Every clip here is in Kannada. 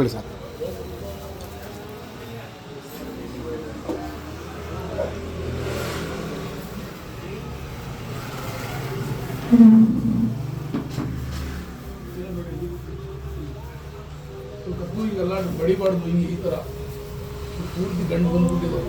ಕೂತ್ಕೊಳ್ಳಿ ಸರ್. ಈಗೆಲ್ಲ ಬಡಿಬಾರ್ದು, ಹಿಂಗೆ ಈ ಥರ ಪೂರ್ತಿ ಗಂಡು ಬಂದ್ಬಿಟ್ಟಿದೆ.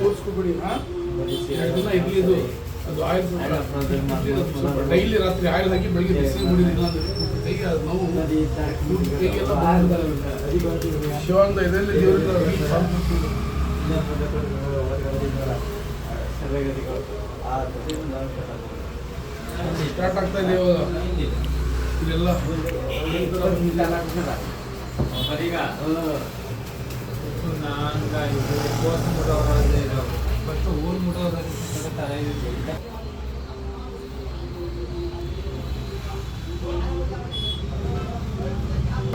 ತೋರಿಸ್ಕೊಬಿಡಿ. ಇದು ಅದು ಆಯಿಲ್ ಡೈಲಿ ರಾತ್ರಿ ಆಯಿಲ್ ಹಾಕಿ ಬೆಳಿಗ್ಗೆ ಬಿಸಿ ಮುಡಿದಿಲ್ಲ ಅಂದ್ರೆ ಕೈಗೆ ಅದು ನೋವು ಕೈಗೆಲ್ಲ ಶಿವಾನಂದ ಇದರಲ್ಲಿ ಸ್ಟಾರ್ಟ್ ಆಗ್ತಾ ಇದೆ ಇವಾಗ. ಇದೆಲ್ಲ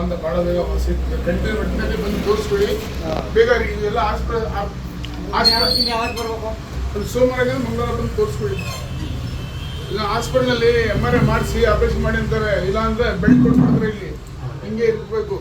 ಅಂತ ಭಾಳ ಬೇಗ ಕಂಟಿನ್ಯೂ ಒಟ್ಟಿನಲ್ಲಿ ಬಂದು ತೋರಿಸ್ಕೊಳ್ಳಿ ಬೇಗ. ಇದೆಲ್ಲ ಹಾಸ್ಪಿಟಲ್ ಸೋಮವಾರ ಮಂಗಳವಾರ ಬಂದು ತೋರಿಸ್ಕೊಳ್ಳಿ. ಇಲ್ಲ ಹಾಸ್ಪಿಟಲ್ನಲ್ಲಿ MRI ಮಾಡಿಸಿ ಆಪರೇಷನ್ ಮಾಡಿ ಅಂತಾರೆ, ಇಲ್ಲ ಅಂದರೆ ಬೆಲ್ಟ್ ಕೊಟ್ಬಿಡ್ತಾರೆ. ಇಲ್ಲಿ ಹಿಂಗೆ ಇರಬೇಕು.